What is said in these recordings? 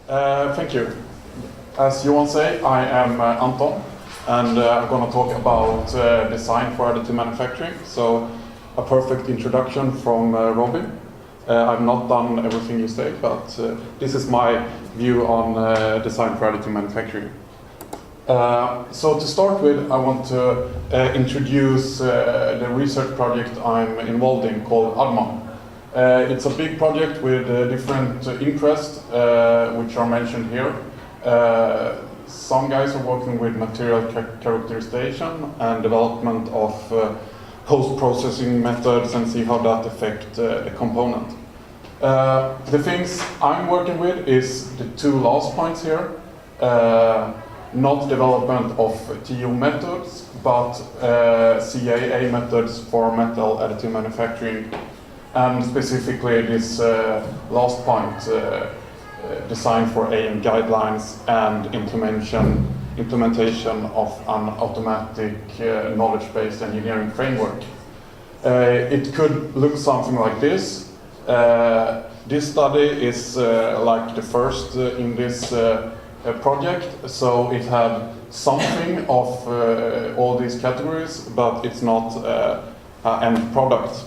Thank you. As Johan said, I am Anton, and I'm going to talk about design for additive manufacturing. So, a perfect introduction from Robin. I've not done everything you say, but this is my view on design for additive manufacturing. So to start with, I want to introduce the research project I'm involved in called ADMA. It's a big project with different interests, which are mentioned here. Some guys are working with material characterization and development of post-processing methods and see how that affects the component. The things I'm working with is the two last points here. Not development of TO methods, but CAA methods for metal additive manufacturing, and specifically this last point, design for AM guidelines and implementation of an automatic knowledge-based engineering framework. It could look something like this. This study is like the first in this project, so it had something of all these categories, but it's not an end product.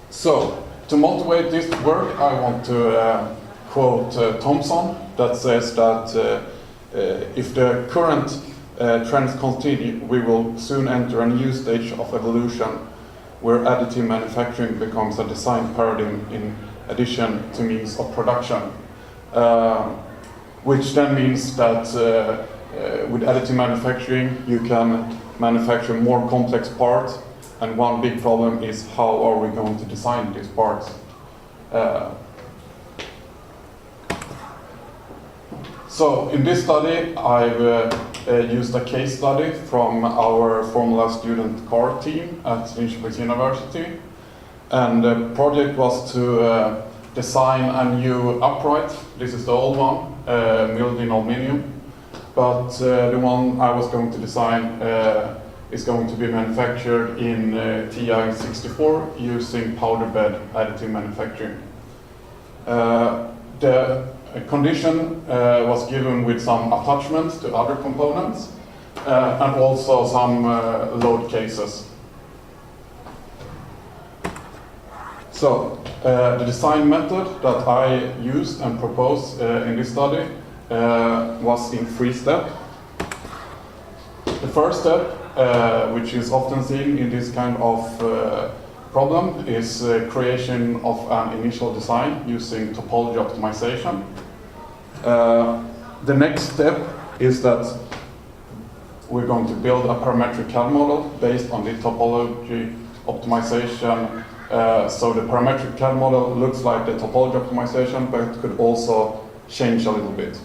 So, to motivate this work, I want to quote Thompson that says that if the current trends continue, we will soon enter a new stage of evolution where additive manufacturing becomes a design paradigm in addition to means of production. Which then means that with additive manufacturing you can manufacture more complex parts, and one big problem is how are we going to design these parts. So in this study I've used a case study from our Formula student car team at University, and the project was to design a new upright. This is the old one, milled in aluminium, but the one I was going to design is going to be manufactured in TI-64 using powder bed additive manufacturing. The condition was given with some attachments to other components and also some load cases. So, the design method that I used and proposed in this study was in 3 steps. The first step, which is often seen in this kind of problem, is creation of an initial design using topology optimization. The next step is that we're going to build a parametric CAD model based on the topology optimization. So the parametric CAD model looks like the topology optimization, but it could also change a little bit.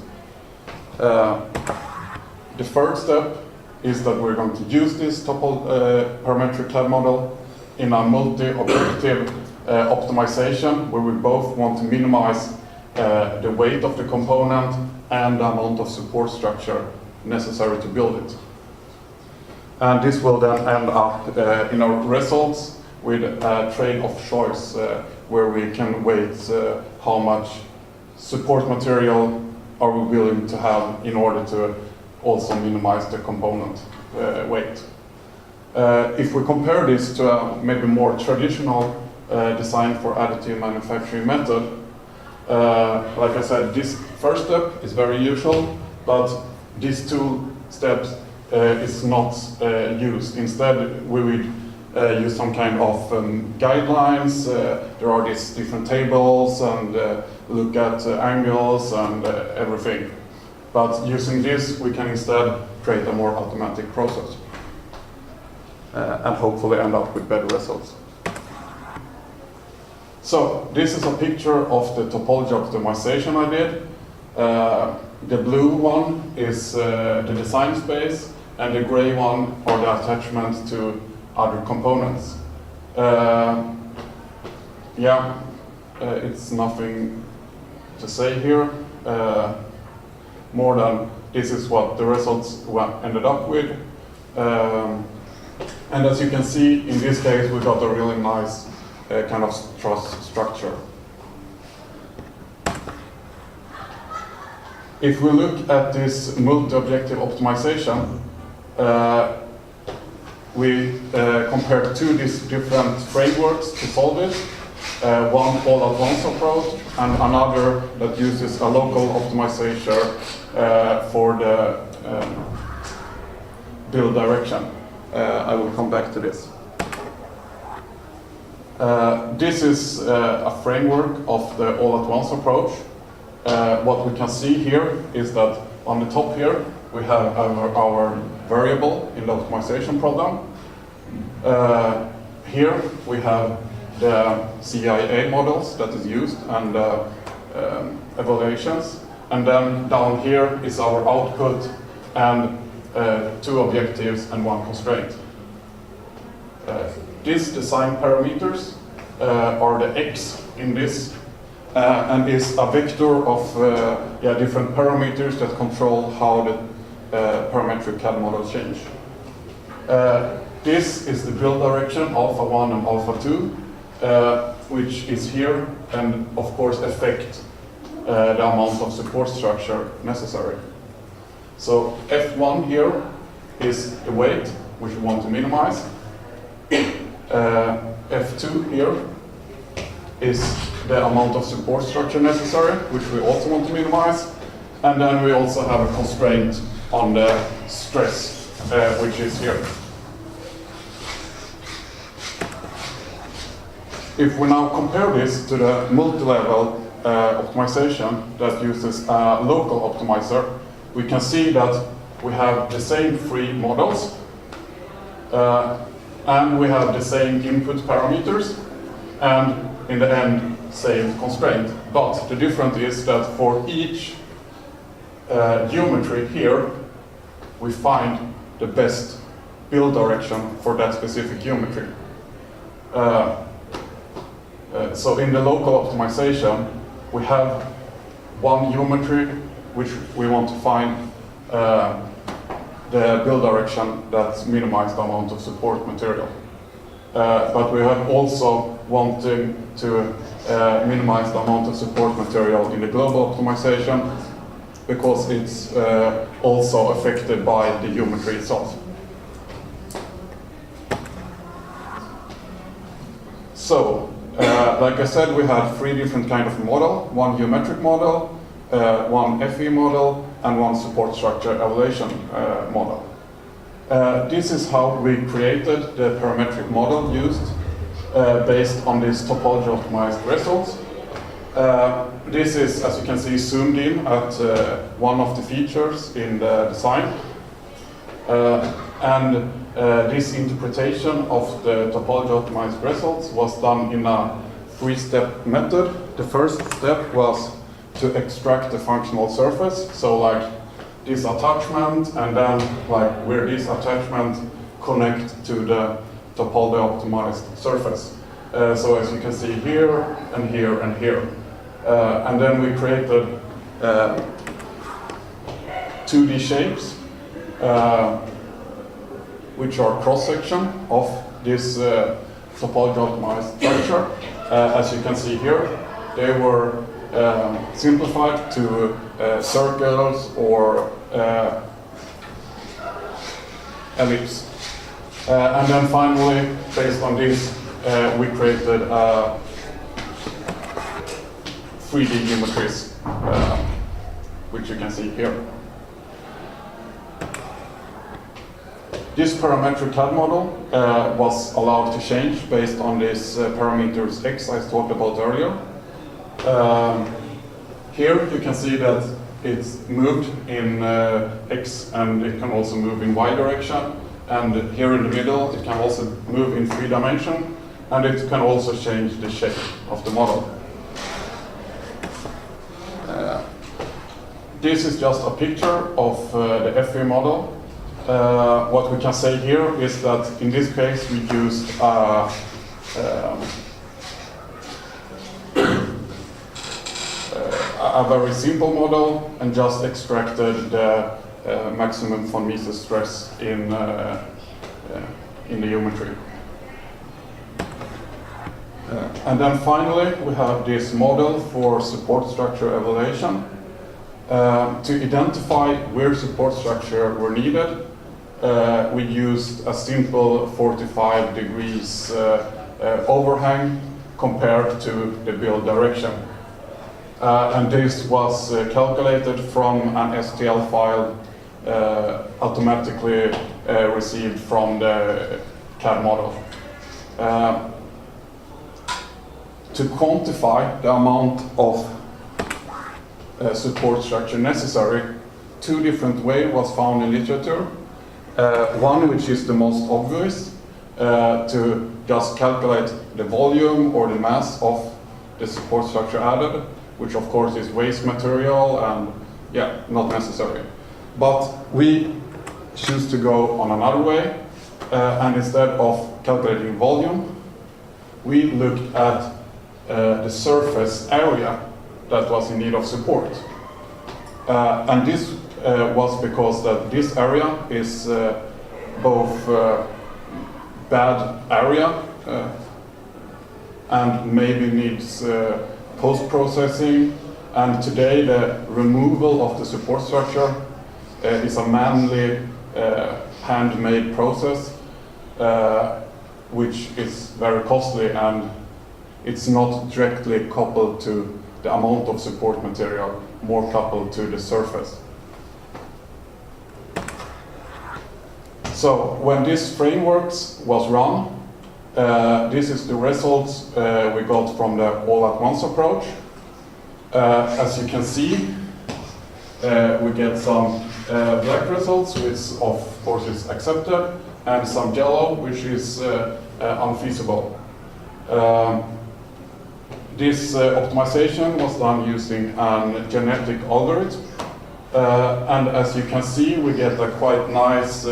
The third step is that we're going to use this parametric CAD model in a multi-objective optimization, where we both want to minimize the weight of the component and the amount of support structure necessary to build it. And this will then end up in our results with a trade-off choice where we can weight how much support material are we willing to have in order to also minimize the component weight. If we compare this to a maybe more traditional design for additive manufacturing method, like I said, this first step is very usual, but these 2 steps is not used. Instead, we would use some kind of guidelines. There are these different tables and look at angles and everything. But using this, we can instead create a more automatic process and hopefully end up with better results. So this is a picture of the topology optimization I did. The blue one is the design space, and the gray one are the attachments to other components. It's nothing to say here, more than this is what the results ended up with. And as you can see, in this case, we got a really nice kind of truss structure. If we look at this multi-objective optimization, we compared two different frameworks to solve it. One all-at-once approach and another that uses a local optimizer for the build direction. I will come back to this. This is a framework of the all-at-once approach. What we can see here is that on the top here we have our variable in the optimization problem. Here we have the CIA models that is used and evaluations, and then down here is our output and two objectives and one constraint. These design parameters are the x in this and is a vector of different parameters that control how the parametric CAD model change. This is the build direction, alpha 1 and alpha 2, which is here and of course affect the amount of support structure necessary. So F1 here is the weight, which we want to minimize. F2 here is the amount of support structure necessary, which we also want to minimize. And then we also have a constraint on the stress, which is here. If we now compare this to the multi-level optimization that uses a local optimizer, we can see that we have the same three models and we have the same input parameters and in the end same constraint. But the difference is that for each geometry here we find the best build direction for that specific geometry. So in the local optimization, we have one geometry which we want to find the build direction that minimizes the amount of support material. But we have also wanting to minimize the amount of support material in the global optimization because it's also affected by the geometry itself. So, like I said, we had three different kinds of model, one geometric model, one FE model, and one support structure evaluation model. This is how we created the parametric model used based on this topology optimized results. This is, as you can see, zoomed in at one of the features in the design. And this interpretation of the topology optimized results was done in a three-step method. The first step was to extract the functional surface, so like this attachment, and then like where this attachment connect to the topology optimized surface. So as you can see here and here and here. And then we created 2D shapes which are cross-section of this topology optimized structure. As you can see here, they were simplified to circles or ellipse. And then finally, based on this, we created 3D geometries, which you can see here. This parametric CAD model was allowed to change based on these parameters X I talked about earlier. Here you can see that it's moved in X and it can also move in Y direction. And here in the middle it can also move in 3 dimensions, and it can also change the shape of the model. This is just a picture of the FE model. What we can say here is that in this case we used a very simple model and just extracted the maximum von Mises stress in the geometry. And then finally we have this model for support structure evaluation. To identify where support structure were needed, we used a simple 45 degrees overhang compared to the build direction. And this was calculated from an STL file automatically received from the CAD model. To quantify the amount of support structure necessary, two different ways was found in literature. One, which is the most obvious, to just calculate the volume or the mass of the support structure added, which of course is waste material and yeah, not necessary. But we choose to go on another way, and instead of calculating volume, we looked at the surface area that was in need of support. And this was because that this area is both bad area and maybe needs post-processing, and today the removal of the support structure is a manually handmade process which is very costly, and it's not directly coupled to the amount of support material, more coupled to the surface. So when this framework was run, this is the results we got from the all-at-once approach. As you can see, we get some black results, which of course is accepted, and some yellow, which is unfeasible. This optimization was done using a genetic algorithm, and as you can see, we get a quite nice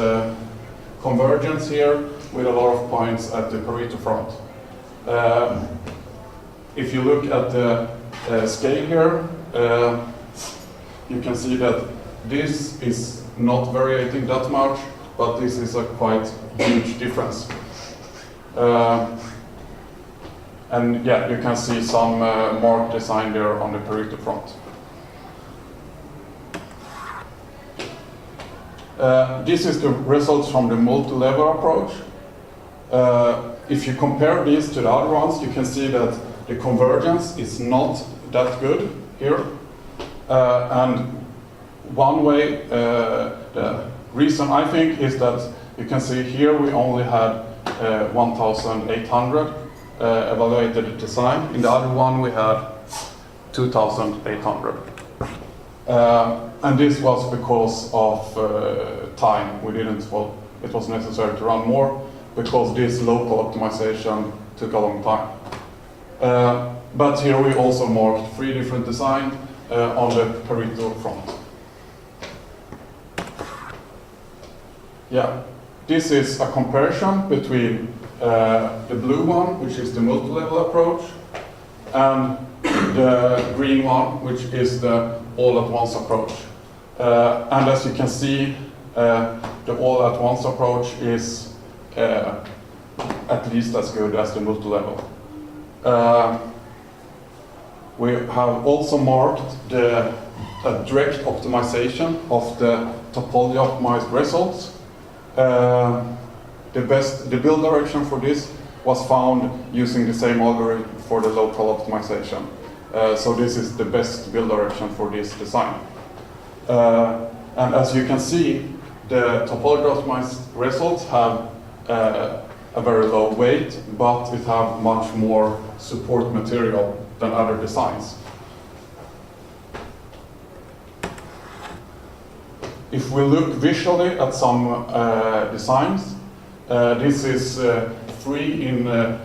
convergence here with a lot of points at the Pareto front. If you look at the scale here, you can see that this is not variating that much, but this is a quite huge difference. And yeah, you can see some marked design there on the Pareto front. This is the results from the multi-level approach. If you compare these to the other ones, you can see that the convergence is not that good here. And one way, the reason I think is that you can see here we only had 1,800 evaluated design. In the other one we had 2,800. And this was because of time. We didn't, well, it was necessary to run more because this local optimization took a long time. But here we also marked 3 different designs on the Pareto front. Yeah, this is a comparison between the blue one, which is the multi-level approach, and the green one, which is the all-at-once approach. And as you can see, the all-at-once approach is at least as good as the multi-level. We have also marked the direct optimization of the topology optimized results. The build direction for this was found using the same algorithm for the local optimization. So this is the best build direction for this design. And as you can see, the topology optimized results have a very low weight, but it have much more support material than other designs. If we look visually at some designs, this is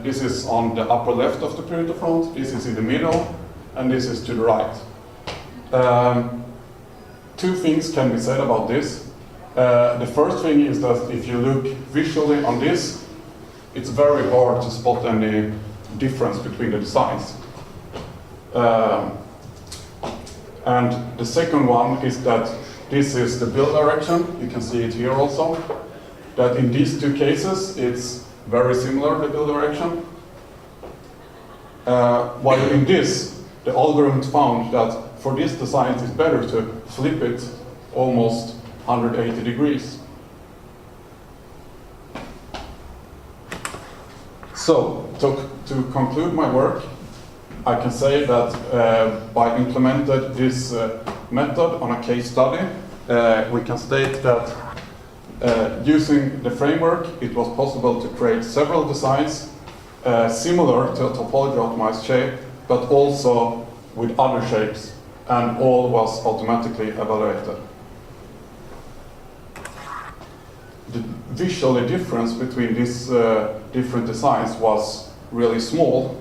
this is on the upper left of the Pareto front, this is in the middle, and this is to the right. 2 things can be said about this. The first thing is that if you look visually on this, it's very hard to spot any difference between the designs. And the second one is that this is the build direction. You can see it here also. That in these 2 cases, it's very similar, the build direction. While in this, the algorithm found that for this design, it's better to flip it almost 180 degrees. So, to conclude my work, I can say that by implemented this method on a case study, we can state that using the framework, it was possible to create several designs similar to a topology optimized shape, but also with other shapes, and all was automatically evaluated. The visual difference between these different designs was really small,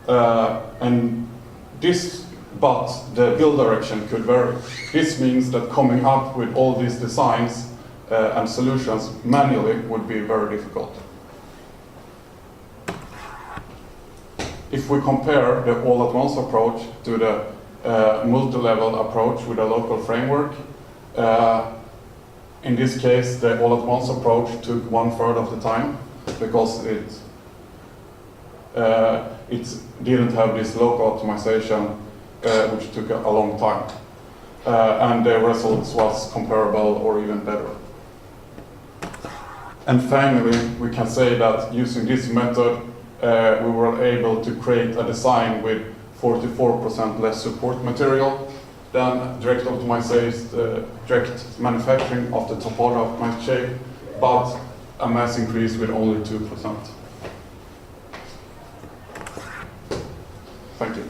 but the build direction could vary. This means that coming up with all these designs and solutions manually would be very difficult. If we compare the all-at-once approach to the multi-level approach with a local framework, in this case, the all-at-once approach took 1/3 of the time because it didn't have this local optimization, which took a long time. And the results was comparable or even better. And finally, we can say that using this method, we were able to create a design with 44% less support material than direct manufacturing of the topology optimized shape, but a mass increase with only 2%. Thank you.